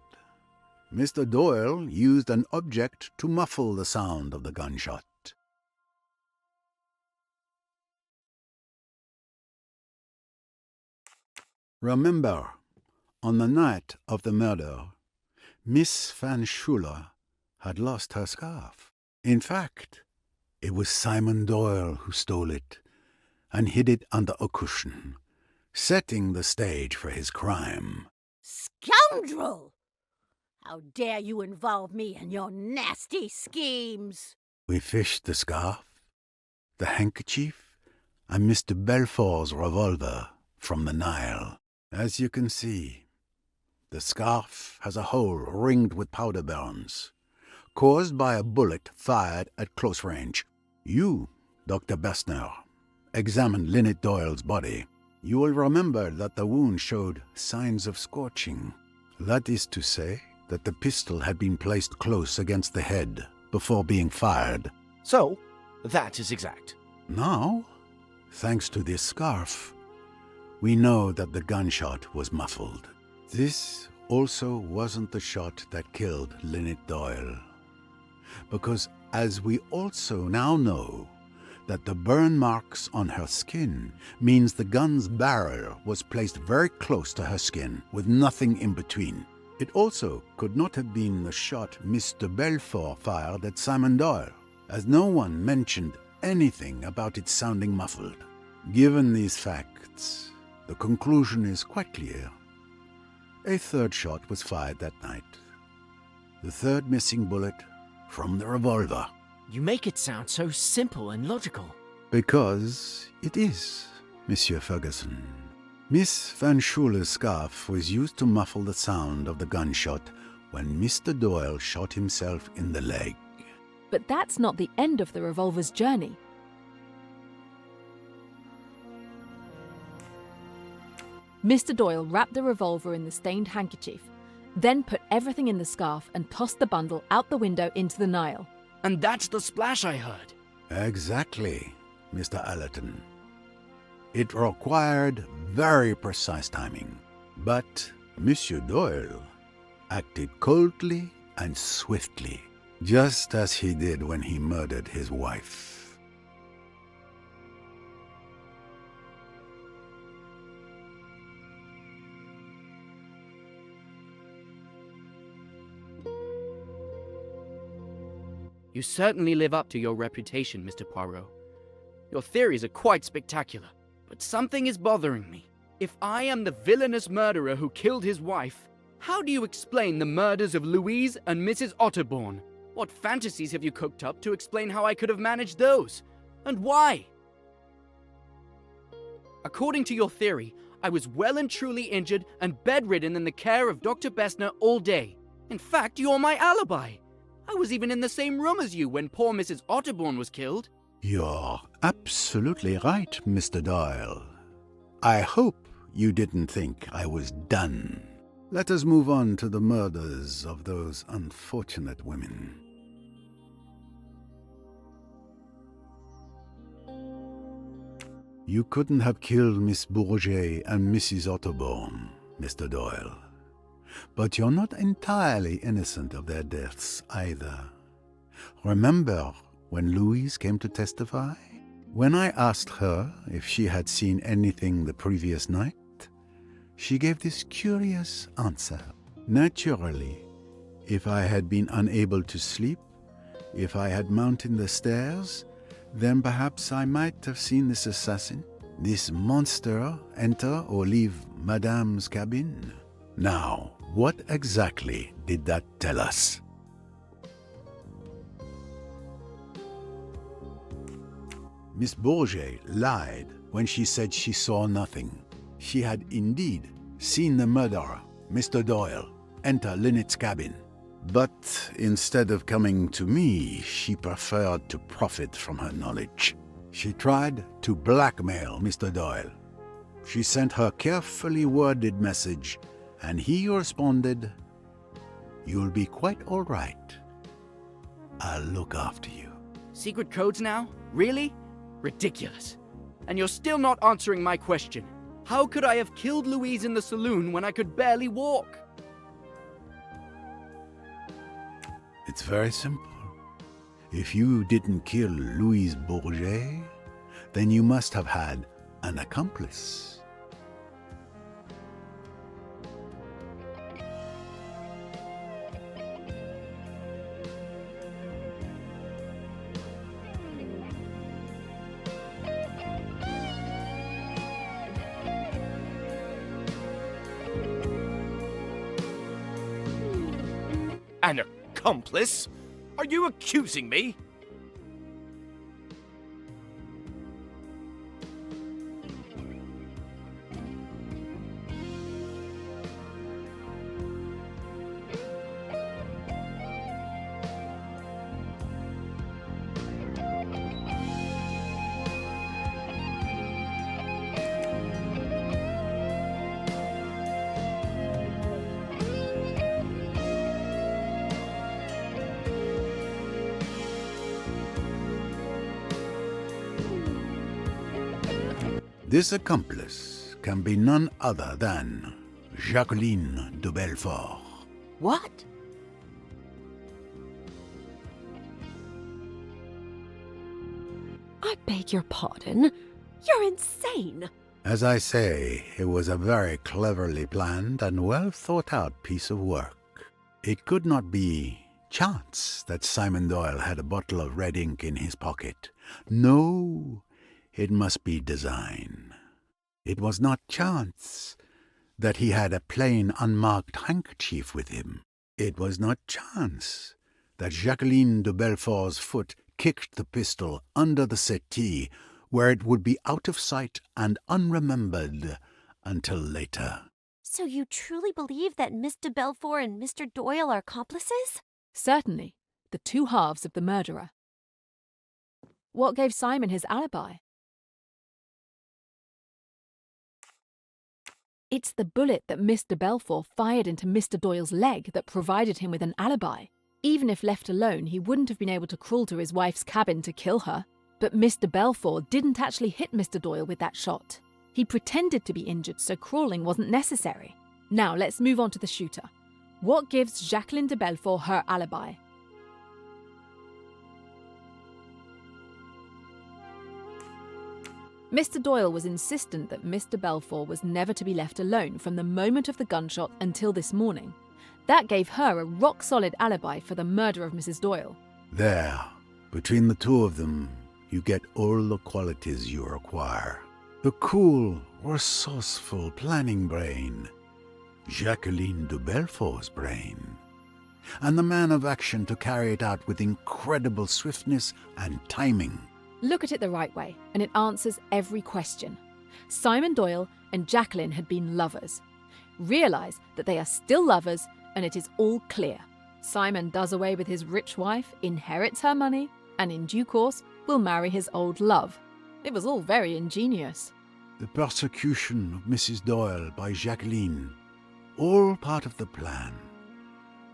Mr. Doyle used an object to muffle the sound of the gunshot. Remember, on the night of the murder, Miss Van Schuler had lost her scarf. In fact, it was Simon Doyle who stole it and hid it under a cushion, setting the stage for his crime. Scoundrel! How dare you involve me in your nasty schemes? We fished the scarf, the handkerchief, and Mr. Belfort's revolver from the Nile. As you can see, the scarf has a hole ringed with powder burns, caused by a bullet fired at close range. You, Dr. Bessner, examined Lynette Doyle's body. You will remember that the wound showed signs of scorching. That is to say that the pistol had been placed close against the head before being fired. So, that is exact. Now, thanks to this scarf, we know that the gunshot was muffled. This also wasn't the shot that killed Lynette Doyle, because as we also now know that the burn marks on her skin means the gun's barrel was placed very close to her skin with nothing in between. It also could not have been the shot Mr. Belfort fired at Simon Doyle, as no one mentioned anything about it sounding muffled. Given these facts, the conclusion is quite clear. A third shot was fired that night. The third missing bullet from the revolver. You make it sound so simple and logical. Because it is, Monsieur Ferguson. Miss Van Schuler's scarf was used to muffle the sound of the gunshot when Mr. Doyle shot himself in the leg. But that's not the end of the revolver's journey. Mr. Doyle wrapped the revolver in the stained handkerchief, then put everything in the scarf and tossed the bundle out the window into the Nile. And that's the splash I heard. Exactly, Mr. Allerton. It required very precise timing, but Monsieur Doyle acted coldly and swiftly, just as he did when he murdered his wife. You certainly live up to your reputation, Mr. Poirot. Your theories are quite spectacular, but something is bothering me. If I am the villainous murderer who killed his wife, how do you explain the murders of Louise and Mrs. Otterbourne? What fantasies have you cooked up to explain how I could have managed those? And why? According to your theory, I was well and truly injured and bedridden in the care of Dr. Bessner all day. In fact, you're my alibi. I was even in the same room as you when poor Mrs. Otterbourne was killed. You're absolutely right, Mr. Doyle. I hope you didn't think I was done. Let us move on to the murders of those unfortunate women. You couldn't have killed Miss Bourget and Mrs. Otterbourne, Mr. Doyle. But you're not entirely innocent of their deaths either. Remember when Louise came to testify? When I asked her if she had seen anything the previous night, she gave this curious answer. Naturally, if I had been unable to sleep, if I had mounted the stairs, then perhaps I might have seen this assassin, this monster, enter or leave Madame's cabin. Now, what exactly did that tell us? Miss Bourget lied when she said she saw nothing. She had indeed seen the murderer, Mr. Doyle, enter Lynette's cabin. But instead of coming to me, she preferred to profit from her knowledge. She tried to blackmail Mr. Doyle. She sent her carefully worded message, and he responded, "You'll be quite all right. I'll look after you." Secret codes now? Really? Ridiculous. And you're still not answering my question. How could I have killed Louise in the saloon when I could barely walk? It's very simple. If you didn't kill Louise Bourget, then you must have had an accomplice. An accomplice? Are you accusing me? This accomplice can be none other than Jacqueline de Belfort. What? I beg your pardon? You're insane! As I say, it was a very cleverly planned and well thought out piece of work. It could not be chance that Simon Doyle had a bottle of red ink in his pocket. No, it must be design. It was not chance that he had a plain unmarked handkerchief with him. It was not chance that Jacqueline de Belfort's foot kicked the pistol under the settee, where it would be out of sight and unremembered until later. So you truly believe that Miss de Belfort and Mr. Doyle are accomplices? Certainly, the two halves of the murderer. What gave Simon his alibi? It's the bullet that Miss de Belfort fired into Mr. Doyle's leg that provided him with an alibi. Even if left alone, he wouldn't have been able to crawl to his wife's cabin to kill her. But Miss de Belfort didn't actually hit Mr. Doyle with that shot. He pretended to be injured, so crawling wasn't necessary. Now let's move on to the shooter. What gives Jacqueline de Belfort her alibi? Mr. Doyle was insistent that Miss de Belfort was never to be left alone from the moment of the gunshot until this morning. That gave her a rock-solid alibi for the murder of Mrs. Doyle. There, between the two of them, you get all the qualities you require. The cool, resourceful planning brain, Jacqueline de Belfort's brain, and the man of action to carry it out with incredible swiftness and timing. Look at it the right way, and it answers every question. Simon Doyle and Jacqueline had been lovers. Realise that they are still lovers, and it is all clear. Simon does away with his rich wife, inherits her money, and in due course will marry his old love. It was all very ingenious. The persecution of Mrs. Doyle by Jacqueline, all part of the plan.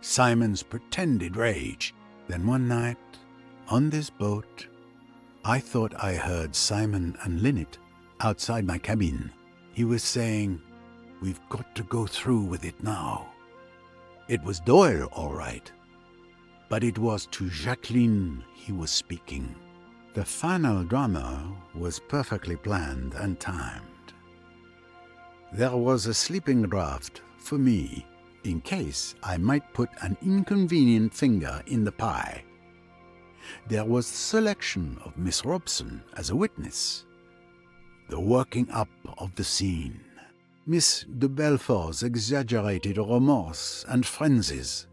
Simon's pretended rage. Then one night, on this boat, I thought I heard Simon and Lynette outside my cabin. He was saying, "We've got to go through with it now." It was Doyle, all right, but it was to Jacqueline he was speaking. The final drama was perfectly planned and timed. There was a sleeping draught for me, in case I might put an inconvenient finger in the pie. There was the selection of Miss Robson as a witness, the working up of the scene, Miss de Belfort's exaggerated remorse and frenzies.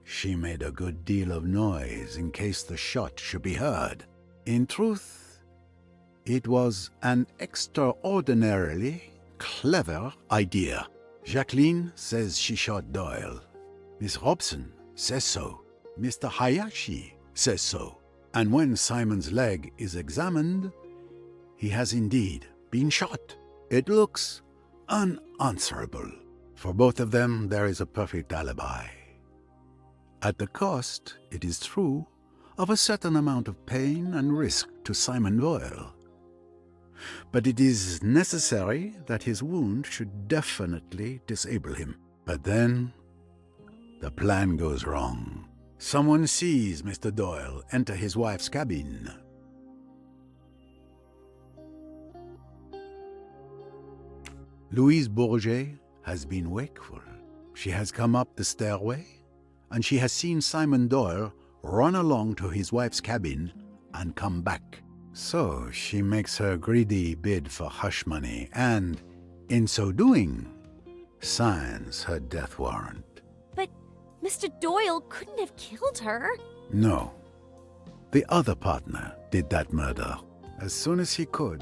She made a good deal of noise in case the shot should be heard. In truth, It was an extraordinarily clever idea. Jacqueline says she shot Doyle. Miss Robson says so. Mr. Hayashi says so. And when Simon's leg is examined, he has indeed been shot. It looks unanswerable. For both of them, there is a perfect alibi. At the cost, it is true, of a certain amount of pain and risk to Simon Doyle. But it is necessary that his wound should definitely disable him. But then, the plan goes wrong. Someone sees Mr. Doyle enter his wife's cabin. Louise Bourget has been wakeful. She has come up the stairway, and she has seen Simon Doyle run along to his wife's cabin and come back. So she makes her greedy bid for hush money and, in so doing, signs her death warrant. But Mr. Doyle couldn't have killed her. No. The other partner did that murder. As soon as he could,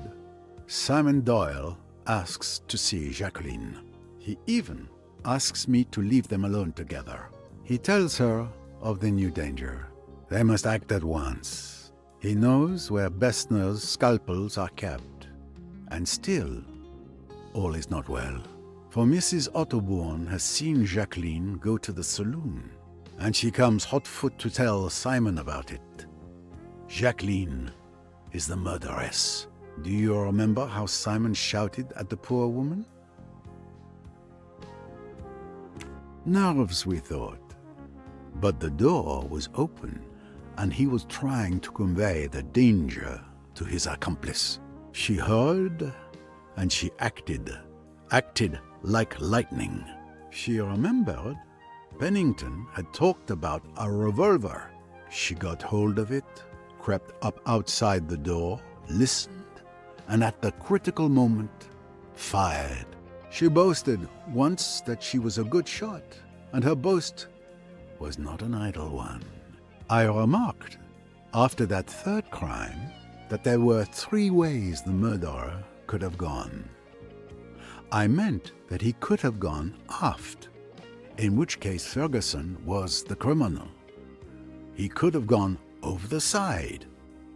Simon Doyle asks to see Jacqueline. He even asks me to leave them alone together. He tells her of the new danger. They must act at once. He knows where Bessner's scalpels are kept. And still, all is not well. For Mrs. Otterbourne has seen Jacqueline go to the saloon, and she comes hot-foot to tell Simon about it. Jacqueline is the murderess. Do you remember how Simon shouted at the poor woman? Nerves, we thought. But the door was open, and he was trying to convey the danger to his accomplice. She heard, and she acted like lightning. She remembered Pennington had talked about a revolver. She got hold of it, crept up outside the door, listened, and at the critical moment, fired. She boasted once that she was a good shot, and her boast was not an idle one. I remarked, after that third crime, that there were 3 ways the murderer could have gone. I meant that he could have gone aft, in which case Ferguson was the criminal. He could have gone over the side,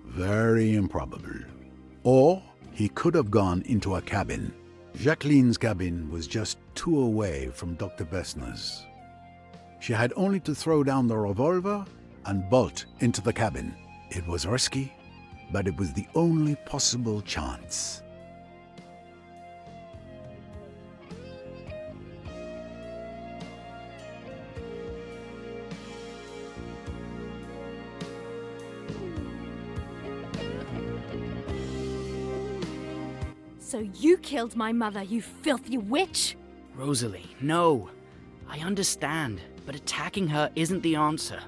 very improbable. Or he could have gone into a cabin. Jacqueline's cabin was just 2 away from Dr. Bessner's. She had only to throw down the revolver and bolt into the cabin. It was risky, but it was the only possible chance. So you killed my mother, you filthy witch! Rosalie, no. I understand, but attacking her isn't the answer.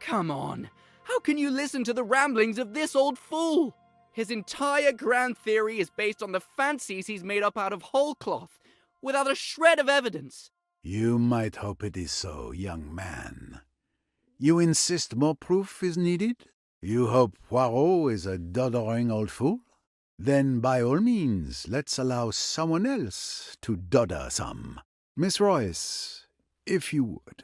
Come on. How can you listen to the ramblings of this old fool? His entire grand theory is based on the fancies he's made up out of whole cloth, without a shred of evidence. You might hope it is so, young man. You insist more proof is needed? You hope Poirot is a doddering old fool? Then by all means, let's allow someone else to dodder some. Miss Royce, if you would.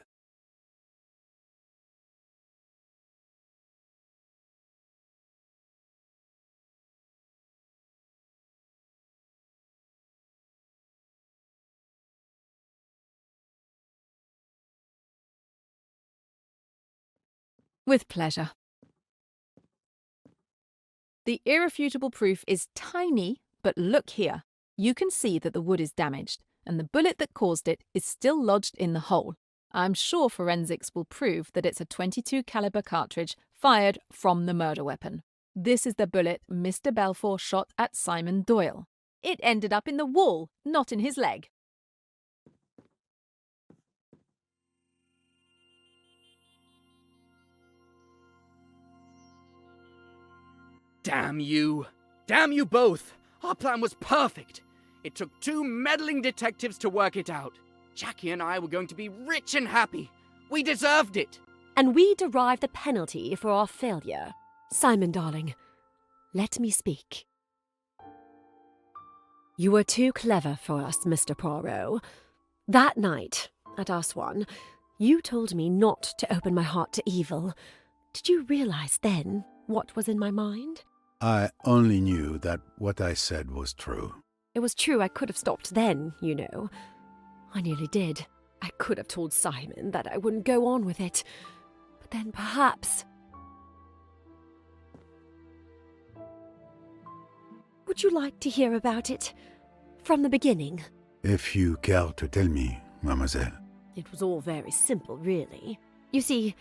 With pleasure. The irrefutable proof is tiny, but look here. You can see that the wood is damaged, and the bullet that caused it is still lodged in the hole. I'm sure forensics will prove that it's a .22 caliber cartridge fired from the murder weapon. This is the bullet Mr. Belfour shot at Simon Doyle. It ended up in the wall, not in his leg. Damn you! Damn you both! Our plan was perfect! It took 2 meddling detectives to work it out. Jackie and I were going to be rich and happy. We deserved it. And we derive the penalty for our failure. Simon, darling, let me speak. You were too clever for us, Mr. Poirot. That night, at Aswan, you told me not to open my heart to evil. Did you realize then what was in my mind? I only knew that what I said was true. It was true I could have stopped then, you know. I nearly did. I could have told Simon that I wouldn't go on with it. But then perhaps... Would you like to hear about it? From the beginning? If you care to tell me, mademoiselle. It was all very simple, really. You see,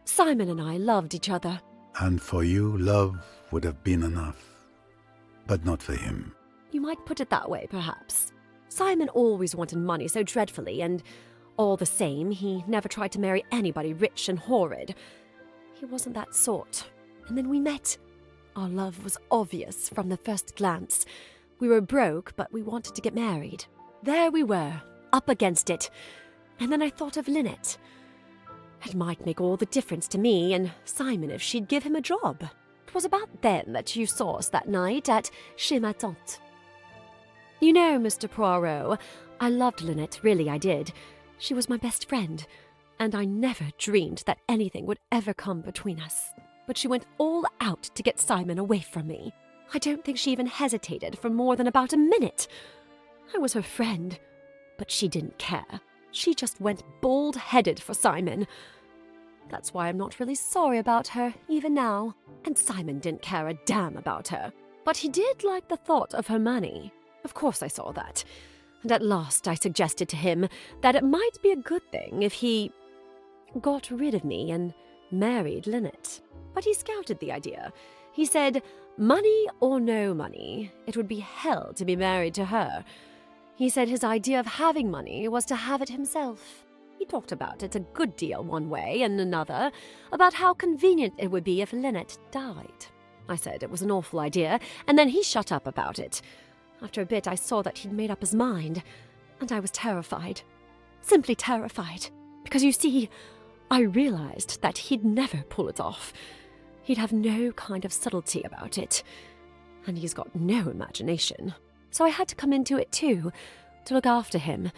Simon and I loved each other. And for you, love would have been enough. But not for him. You might put it that way, perhaps. Simon always wanted money so dreadfully, and all the same, he never tried to marry anybody rich and horrid. He wasn't that sort. And then we met. Our love was obvious from the first glance. We were broke, but we wanted to get married. There we were, up against it. And then I thought of Lynette. It might make all the difference to me and Simon if she'd give him a job. It was about then that you saw us that night at Chez ma tante. You know, Mr. Poirot, I loved Lynette, really I did. She was my best friend, and I never dreamed that anything would ever come between us. But she went all out to get Simon away from me. I don't think she even hesitated for more than about a minute. I was her friend, but she didn't care. She just went bald-headed for Simon. That's why I'm not really sorry about her, even now. And Simon didn't care a damn about her. But he did like the thought of her money. Of course I saw that. And at last I suggested to him that it might be a good thing if he got rid of me and married Lynette. But he scouted the idea. He said, money or no money, it would be hell to be married to her. He said his idea of having money was to have it himself. He talked about it a good deal one way and another, about how convenient it would be if Lynette died. I said it was an awful idea, and then he shut up about it. After a bit, I saw that he'd made up his mind, and I was terrified. Simply terrified. Because you see, I realized that he'd never pull it off. He'd have no kind of subtlety about it. And he's got no imagination. So I had to come into it too, to look after him.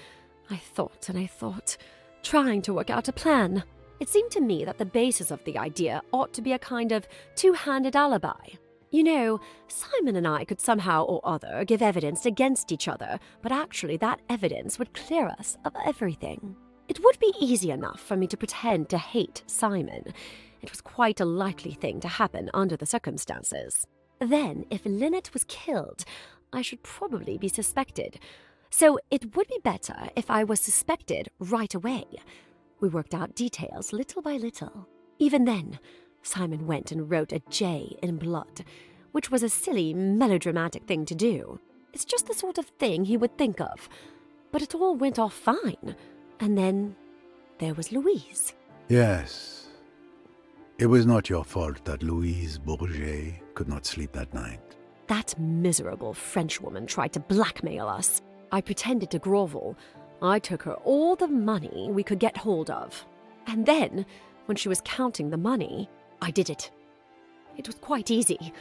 I thought and I thought, trying to work out a plan. It seemed to me that the basis of the idea ought to be a kind of two-handed alibi. You know, Simon and I could somehow or other give evidence against each other, but actually that evidence would clear us of everything. It would be easy enough for me to pretend to hate Simon. It was quite a likely thing to happen under the circumstances. Then, if Lynette was killed, I should probably be suspected. So it would be better if I was suspected right away. We worked out details little by little. Even then, Simon went and wrote a J in blood, which was a silly, melodramatic thing to do. It's just the sort of thing he would think of. But it all went off fine. And then there was Louise. Yes. It was not your fault that Louise Bourget could not sleep that night. That miserable Frenchwoman tried to blackmail us. I pretended to grovel. I took her all the money we could get hold of. And then, when she was counting the money, I did it. It was quite easy.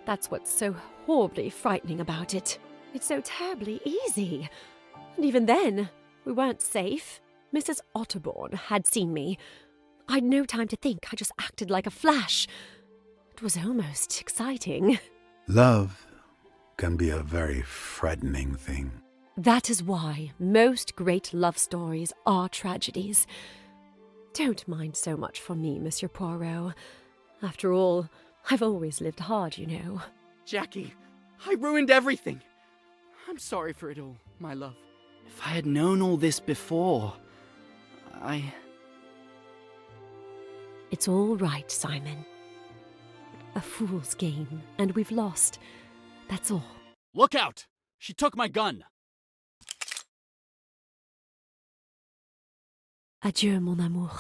That's what's so horribly frightening about it. It's so terribly easy. And even then, we weren't safe. Mrs. Otterbourne had seen me. I'd no time to think. I just acted like a flash. It was almost exciting. Love can be a very frightening thing. That is why most great love stories are tragedies. Don't mind so much for me, Monsieur Poirot. After all, I've always lived hard, you know. Jackie, I ruined everything. I'm sorry for it all, my love. If I had known all this before, It's all right, Simon. A fool's game, and we've lost. That's all. Look out! She took my gun! Adieu, mon amour.